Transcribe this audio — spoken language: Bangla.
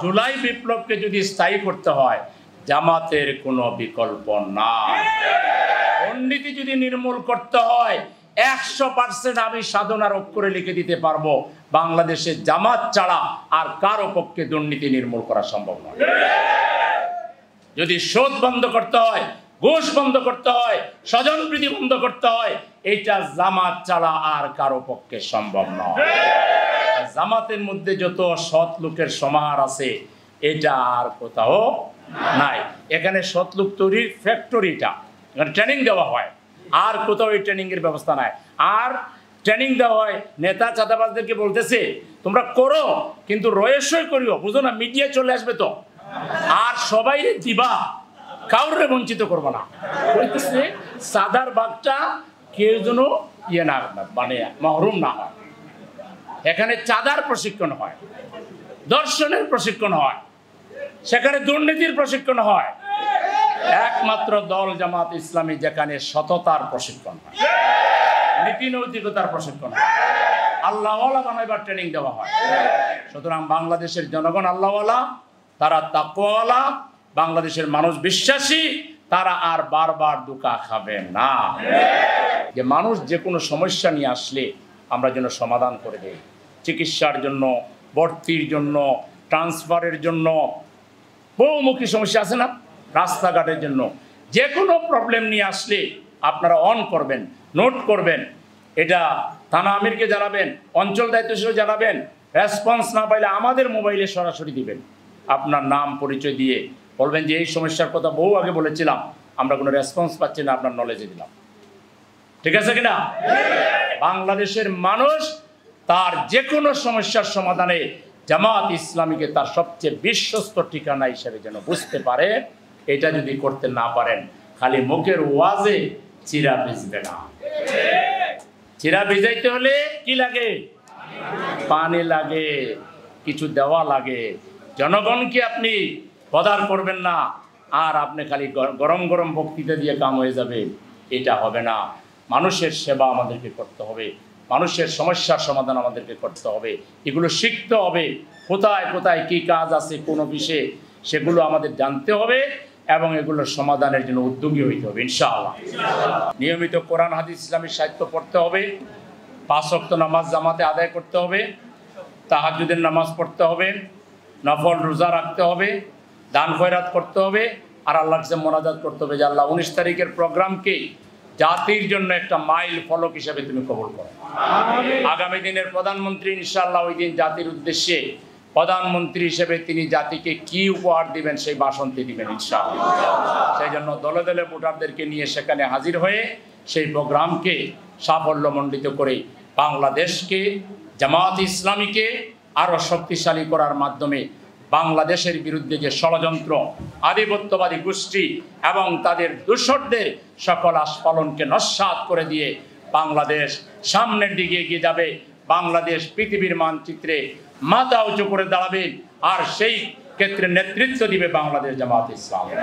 জুলাই বিপ্লবকে যদি স্থায়ী করতে হয় জামাতের কোনো বিকল্প নাই। দুর্নীতি যদি নির্মূল করতে হয় 100% আমি সাধনার অক্ষরে লিখে দিতে পারবো বাংলাদেশে জামাত ছাড়া আর কারো পক্ষে দুর্নীতি নির্মূল করা সম্ভব নয়। যদি সুদ বন্ধ করতে হয়, ঘুষ বন্ধ করতে হয়, স্বজনপ্রীতি বন্ধ করতে হয়, এটা জামাত ছাড়া আর কারো পক্ষে সম্ভব নয়। জামাতের মধ্যে যত সৎ লোকের সমাহার আছে এটা আর কোথাও নাই। এখানে সৎ লোক তৈরির ফ্যাক্টরিটা, এখানে ট্রেনিং দেওয়া হয়, আর কোথাও এই ট্রেনিং এর ব্যবস্থা নাই। আর ট্রেনিং দেওয়া হয় নেতা চাঁদাবাজদেরকে বলতেছে তোমরা করো কিন্তু রয়েসই করিও, বুঝো না মিডিয়া চলে আসবে তো, আর সবাই দিবা, কাউরে বঞ্চিত করবো না। বলতেছে সাদার বাগটা কেউ যেন ইয়ে না মানে মহরুম না হয়। এখানে চাঁদার প্রশিক্ষণ হয়, দর্শনের প্রশিক্ষণ হয়, সেখানে দুর্নীতির প্রশিক্ষণ হয়। একমাত্র দল জামাত ইসলামী যেখানে সততার প্রশিক্ষণ হয়, নীতি নৈতিকতার প্রশিক্ষণ হয়, আল্লাহওয়ালা বানাইবার ট্রেনিং দেওয়া হয়। সুতরাং বাংলাদেশের জনগণ আল্লাহওয়ালা, তারা তাকওয়াওয়ালা, বাংলাদেশের মানুষ বিশ্বাসী, তারা আর বারবার ধোঁকা খাবে না। যে মানুষ যে কোনো সমস্যা নিয়ে আসলে আমরা যেন সমাধান করে দেই। চিকিৎসার জন্য, ভর্তির জন্য, ট্রান্সফারের জন্য, বহুমুখী সমস্যা আছে না, রাস্তাঘাটের জন্য, যে কোনো প্রবলেম নিয়ে আসলে আপনারা অন করবেন, নোট করবেন, এটা থানা আমিরকে জানাবেন, অঞ্চল দায়িত্বশীল জানাবেন। রেসপন্স না পাইলে আমাদের মোবাইলে সরাসরি দিবেন, আপনার নাম পরিচয় দিয়ে বলবেন যে এই সমস্যার কথা বহু আগে বলেছিলাম, আমরা কোনো রেসপন্স পাচ্ছি না, আপনার নলেজে দিলাম। ঠিক আছে কিনা? বাংলাদেশের মানুষ তার যে কোনো সমস্যার সমাধানে জামাত ইসলামীকে তার সবচেয়ে বিশ্বস্ত ঠিকানা হিসেবে যেন বুঝতে পারে। এটা যদি করতে না পারেন খালি মুখের ওয়াজে চিরা ভিজবে না। চিরা ভিজাইতে হলে কি লাগে? পানি লাগে, কিছু দেওয়া লাগে। জনগণকে আপনি বদার করবেন না আর আপনি খালি গরম গরম বক্তৃতা দিয়ে কাম হয়ে যাবে, এটা হবে না। মানুষের সেবা আমাদেরকে করতে হবে, মানুষের সমস্যার সমাধান আমাদেরকে করতে হবে, এগুলো শিখতে হবে। কোথায় কোথায় কী কাজ আছে কোন বিষয়ে সেগুলো আমাদের জানতে হবে এবং এগুলোর সমাধানের জন্য উদ্যোগী হইতে হবে ইনশাআল্লাহ। নিয়মিত কোরআন হাদিস ইসলামী সাহিত্য পড়তে হবে, 5 ওয়াক্ত নামাজ জামাতে আদায় করতে হবে, তাহাজ্জুদের নামাজ পড়তে হবে, নফল রোজা রাখতে হবে, দান খয়রাত করতে হবে, আর আল্লাহর কাছে মোনাজাত করতে হবে যে আল্লাহ 19 তারিখের প্রোগ্রামকে জাতির জন্য একটা মাইল ফলক হিসেবে তুমি কবুল করো। আগামী দিনের প্রধানমন্ত্রী ইনশাআল্লাহ ওই দিন জাতির উদ্দেশ্যে প্রধানমন্ত্রী হিসেবে তিনি জাতিকে কি উপহার দিবেন সেই ভাষণটি দিবেন ইনশাআল্লাহ। সেই জন্য দলে দলে ভোটারদেরকে নিয়ে সেখানে হাজির হয়ে সেই প্রোগ্রামকে সাফল্যমণ্ডিত করে বাংলাদেশকে, জামাত ইসলামীকে আরও শক্তিশালী করার মাধ্যমে বাংলাদেশের বিরুদ্ধে যে ষড়যন্ত্র, আধিপত্যবাদী গোষ্ঠী এবং তাদের দূষরদের সকল আস্ফালনকে নস্যাৎ করে দিয়ে বাংলাদেশ সামনের দিকে এগিয়ে যাবে। বাংলাদেশ পৃথিবীর মানচিত্রে মাথা উঁচু করে দাঁড়াবে, আর সেই ক্ষেত্রে নেতৃত্ব দিবে বাংলাদেশ জামাত ইসলামী।